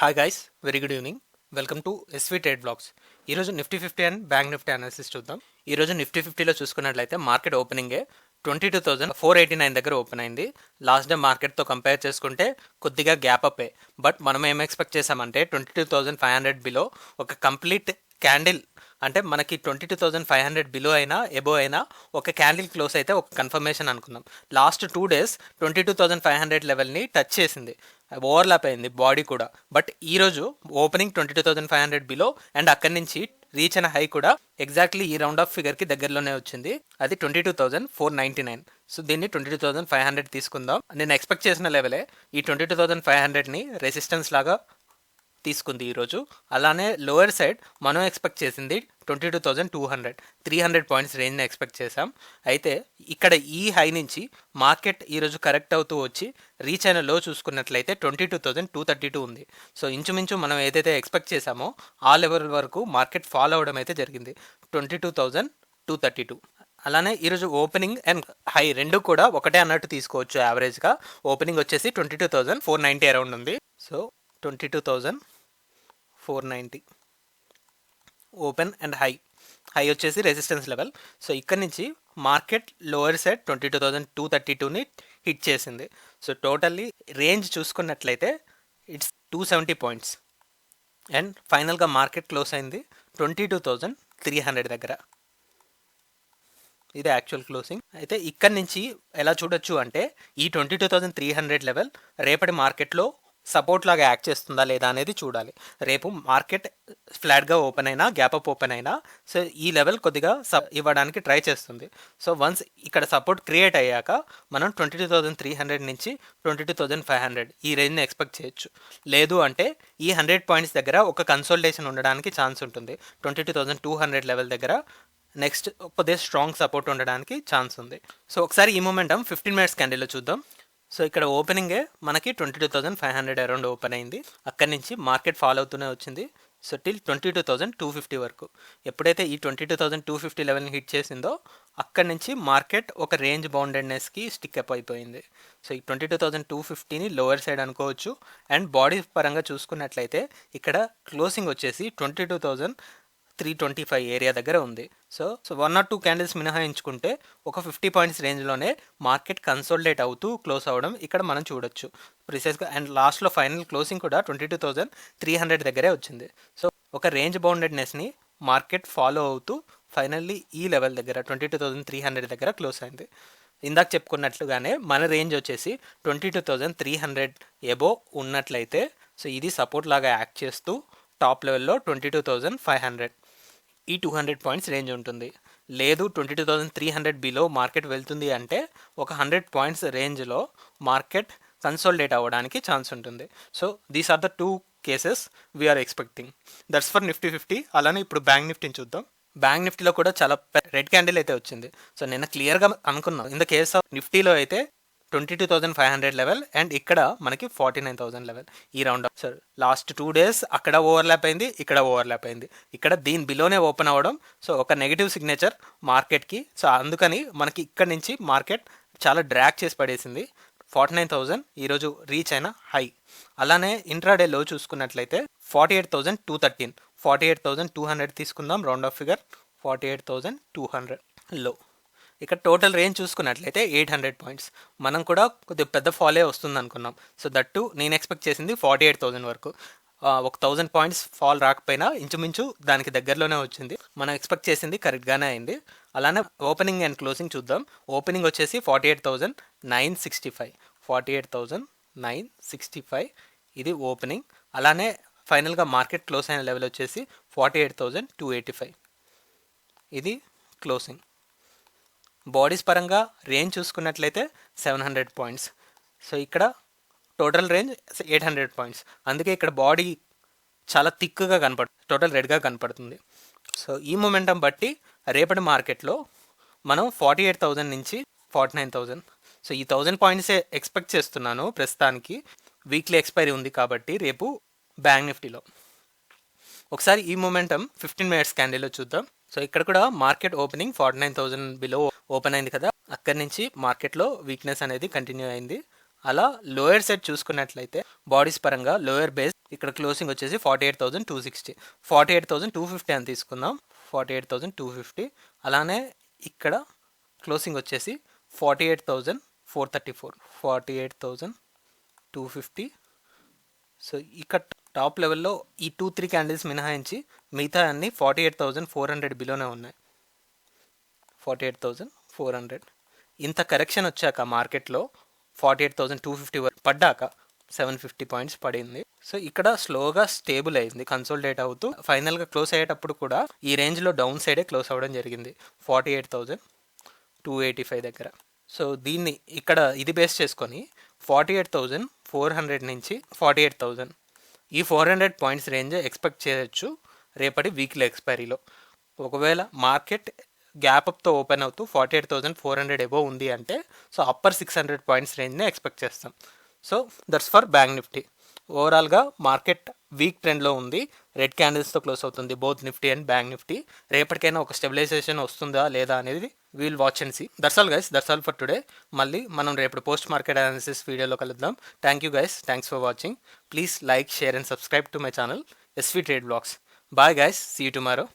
Hi guys, very good evening. Welcome to SV trade blogs. ఈరోజు Nifty 50 and bank Nifty analysis చూద్దాం. ఈరోజు Nifty 50లో చూసుకున్నట్లయితే market ఓపెనింగే 22,489 దగ్గర open అయింది. లాస్ట్ డే మార్కెట్తో కంపేర్ చేసుకుంటే కొద్దిగా గ్యాప్ అప్. బట్ మనం ఏం ఎక్స్పెక్ట్ చేసామంటే 22,500 బిలో ఒక కంప్లీట్ క్యాండిల్, అంటే మనకి 22,500 బిలో అయినా ఎబో అయినా ఒక క్యాండిల్ క్లోజ్ అయితే ఒక కన్ఫర్మేషన్ అనుకున్నాం. లాస్ట్ 2 డేస్ 22,500 లెవెల్ని టచ్ చేసింది, ఓవర్లాప్ అయింది బాడీ కూడా. బట్ ఈరోజు ఓపెనింగ్ 22,500 బిలో అండ్ అక్కడి నుంచి రీచ్ అయిన హై కూడా ఎగ్జాక్ట్లీ ఈ రౌండ్ ఆఫ్ ఫిగర్కి దగ్గరలోనే వచ్చింది. అది 22,499. సో దీన్ని 22,500 తీసుకుందాం. నేను ఎక్స్పెక్ట్ చేసిన లెవెలే ఈ 22,500ని రెసిస్టెన్స్ లాగా తీసుకుంది ఈరోజు. అలానే లోయర్ సైడ్ మనం ఎక్స్పెక్ట్ చేసింది 22,200, 300 పాయింట్స్ రేంజ్ని ఎక్స్పెక్ట్ చేసాం. అయితే ఇక్కడ ఈ హై నుంచి మార్కెట్ ఈరోజు కరెక్ట్ అవుతూ వచ్చి రీచ్ అయిన లో చూసుకున్నట్లయితే 22,232 ఉంది. సో ఇంచుమించు మనం ఏదైతే ఎక్స్పెక్ట్ చేసామో ఆ లెవెల్ వరకు మార్కెట్ ఫాలో అవడం అయితే జరిగింది, 22,232. అలానే ఈరోజు ఓపెనింగ్ అండ్ హై రెండు కూడా ఒకటే అన్నట్టు తీసుకోవచ్చు. యావరేజ్గా ఓపెనింగ్ వచ్చేసి 22,490 అరౌండ్ ఉంది. సో 22,490 ఓపెన్ అండ్ హై వచ్చేసి రెసిస్టెన్స్ లెవెల్. సో ఇక్కడ నుంచి మార్కెట్ లోవర్ సైడ్ 22,232ని హిట్ చేసింది. సో టోటల్లీ రేంజ్ చూసుకున్నట్లయితే ఇట్స్ 270 పాయింట్స్ అండ్ ఫైనల్గా మార్కెట్ క్లోజ్ అయింది 22,300 దగ్గర. ఇది యాక్చువల్ క్లోజింగ్. అయితే ఇక్కడ నుంచి ఎలా చూడొచ్చు అంటే ఈ 22,300 లెవెల్ రేపటి మార్కెట్లో సపోర్ట్ లాగా యాక్ట్ చేస్తుందా లేదా అనేది చూడాలి. రేపు మార్కెట్ ఫ్లాట్గా ఓపెన్ అయినా గ్యాప్ అప్ ఓపెన్ అయినా సో ఈ లెవెల్ కొద్దిగా ఇవ్వడానికి ట్రై చేస్తుంది. సో వన్స్ ఇక్కడ సపోర్ట్ క్రియేట్ అయ్యాక మనం 22,300 నుంచి 22,500 ఈ రేంజ్ని ఎక్స్పెక్ట్ చేయొచ్చు. లేదు అంటే ఈ 100 పాయింట్స్ దగ్గర ఒక కన్సోలిడేషన్ ఉండడానికి ఛాన్స్ ఉంటుంది. 22,200 లెవెల్ దగ్గర నెక్స్ట్ కొద్దిగా స్ట్రాంగ్ సపోర్ట్ ఉండడానికి ఛాన్స్ ఉంది. సో ఒకసారి ఈ మొమెంటం 15 మినిట్స్ క్యాండిల్లో చూద్దాం. సో ఇక్కడ ఓపెనింగే మనకి 22,500 అరౌండ్ ఓపెన్ అయింది. అక్కడి నుంచి మార్కెట్ ఫాలో అవుతూనే వచ్చింది. సో టిల్ 22,250 వరకు. ఎప్పుడైతే ఈ 22,250 లెవెల్ని హిట్ చేసిందో అక్కడి నుంచి మార్కెట్ ఒక రేంజ్ బౌండెడ్నెస్కి స్టిక్ అప్ అయిపోయింది. సో ఈ 22,250ని లోవర్ సైడ్ అనుకోవచ్చు. అండ్ బాడీ పరంగా చూసుకున్నట్లయితే ఇక్కడ క్లోజింగ్ వచ్చేసి 22,325 ఏరియా దగ్గర ఉంది. సో 1 or 2 క్యాండిల్స్ మినహాయించుకుంటే ఒక 50 పాయింట్స్ రేంజ్లోనే మార్కెట్ కన్సోలిడేట్ అవుతూ క్లోజ్ అవ్వడం ఇక్కడ మనం చూడొచ్చు ప్రిసైజ్గా. అండ్ లాస్ట్లో ఫైనల్ క్లోజింగ్ కూడా 22,300 దగ్గరే వచ్చింది. సో ఒక రేంజ్ బౌండెడ్నెస్ని మార్కెట్ ఫాలో అవుతూ ఫైనల్లీ ఈ లెవెల్ దగ్గర 22,300 దగ్గర క్లోజ్ అయింది. ఇందాక చెప్పుకున్నట్లుగానే మన రేంజ్ వచ్చేసి 22,300 ఎబో ఉన్నట్లయితే సో ఇది సపోర్ట్ లాగా యాక్ట్ చేస్తూ టాప్ లెవెల్లో 22,500 ఈ 200 పాయింట్స్ రేంజ్ ఉంటుంది. లేదు 22,300 బిలో మార్కెట్ వెళ్తుంది అంటే ఒక 100 పాయింట్స్ రేంజ్లో మార్కెట్ కన్సోలిడేట్ అవ్వడానికి ఛాన్స్ ఉంటుంది. So these are the 2 cases we're expecting. That's for Nifty 50. అలానే ఇప్పుడు బ్యాంక్ నిఫ్టీని చూద్దాం. బ్యాంక్ నిఫ్టీలో కూడా చాలా రెడ్ క్యాండిల్ అయితే వచ్చింది. సో నిన్న క్లియర్గా అనుకున్నాం. ఇన్ ద కేస్ ఆఫ్ నిఫ్టీలో అయితే 22,500 లెవెల్ అండ్ ఇక్కడ మనకి 49,000 లెవెల్ ఈ round of. Sir last 2 days అక్కడ ఓవర్లాప్ అయింది, ఇక్కడ ఓవర్లాప్ అయింది, ఇక్కడ దీని బిలోనే ఓపెన్ అవ్వడం. సో ఒక నెగిటివ్ సిగ్నేచర్ మార్కెట్కి. సో అందుకని మనకి ఇక్కడ నుంచి మార్కెట్ చాలా డ్రాగ్ చేసి పడేసింది. 49,000 ఈరోజు రీచ్ అయిన హై. అలానే ఇంట్రాడే లో చూసుకున్నట్లయితే 48,213, 48,200 తీసుకుందాం రౌండ్ ఆఫ్ ఫిగర్. 48,200 లో. ఇక్కడ టోటల్ రేంజ్ చూసుకున్నట్లయితే 800 పాయింట్స్. మనం కూడా కొద్దిగా పెద్ద ఫాలే వస్తుంది అనుకున్నాం. సో దట్టు నేను ఎక్స్పెక్ట్ చేసింది 48,000 వరకు. ఒక 1,000 పాయింట్స్ ఫాల్ రాకపోయినా ఇంచుమించు దానికి దగ్గరలోనే వచ్చింది. మనం ఎక్స్పెక్ట్ చేసింది కరెక్ట్గానే అయింది. అలానే ఓపెనింగ్ అండ్ క్లోజింగ్ చూద్దాం. ఓపెనింగ్ వచ్చేసి 48,965, 48,965 ఇది ఓపెనింగ్. అలానే ఫైనల్గా మార్కెట్ క్లోజ్ అయిన లెవెల్ వచ్చేసి 48,285 ఇది క్లోజింగ్. బాడీస్ పరంగా రేంజ్ చూసుకున్నట్లయితే 700 పాయింట్స్. సో ఇక్కడ టోటల్ రేంజ్ 800 పాయింట్స్. అందుకే ఇక్కడ బాడీ చాలా థిక్గా కనపడుతుంది, టోటల్ రెడ్గా కనపడుతుంది. సో ఈ మొమెంటం బట్టి రేపటి మార్కెట్లో మనం 48,000 నుంచి 49,000, సో ఈ 1,000 పాయింట్సే ఎక్స్పెక్ట్ చేస్తున్నాను ప్రస్తుతానికి. వీక్లీ ఎక్స్పైరీ ఉంది కాబట్టి రేపు బ్యాంక్ నిఫ్టీలో. ఒకసారి ఈ మొమెంటం 15 మినిట్స్ క్యాండిల్లో చూద్దాం. సో ఇక్కడ కూడా మార్కెట్ ఓపెనింగ్ 49,000 బిలో ఓపెన్ అయింది కదా, అక్కడి నుంచి మార్కెట్లో వీక్నెస్ అనేది కంటిన్యూ అయింది. అలా లోయర్ సైడ్ చూసుకున్నట్లయితే బాడీస్ పరంగా లోయర్ బేస్ ఇక్కడ క్లోజింగ్ వచ్చేసి 48,260, 48,250 అని తీసుకుందాం. 48,250. అలానే ఇక్కడ క్లోజింగ్ వచ్చేసి 48,434, 48,250. సో ఇక్కడ టాప్ లెవెల్లో ఈ 2-3 క్యాండిల్స్ మినహాయించి మిగతా అన్ని 48,400 బిలోనే ఉన్నాయి. 48,400. ఇంత కరెక్షన్ వచ్చాక మార్కెట్లో 48,250 వరకు పడ్డాక 750 పాయింట్స్ పడింది. సో ఇక్కడ స్లోగా స్టేబుల్ అయింది, కన్సోలిడేట్ అవుతూ ఫైనల్గా క్లోజ్ అయ్యేటప్పుడు కూడా ఈ రేంజ్లో డౌన్ సైడే క్లోజ్ అవ్వడం జరిగింది 48,285 దగ్గర. సో దీన్ని ఇక్కడ ఇది బేస్ చేసుకొని 48,400 నుంచి 48,000 ఈ 400 పాయింట్స్ రేంజ్ ఎక్స్పెక్ట్ చేయొచ్చు రేపటి వీక్లీ ఎక్స్పైరీలో. ఒకవేళ మార్కెట్ గ్యాప్ అప్తో ఓపెన్ అవుతూ 48,400 ఎబో ఉంది అంటే సో అప్పర్ 600 పాయింట్స్ రేంజ్నే ఎక్స్పెక్ట్ చేస్తాం. So that's for bank Nifty. ఓవరాల్గా మార్కెట్ వీక్ ట్రెండ్లో ఉంది, రెడ్ క్యాండిల్స్తో క్లోజ్ అవుతుంది both Nifty and bank Nifty. రేపటికైనా ఒక స్టెబిలైజేషన్ వస్తుందా లేదా అనేది we'll watch and see. That's all guys, that's all for today. మళ్ళీ మనం రేపు పోస్ట్ మార్కెట్ అనాలిసిస్ వీడియోలో కలుద్దాం. Thank you guys, thanks for watching. Please like, share and subscribe to my channel SV Trade Vlogs. Bye guys, see you tomorrow.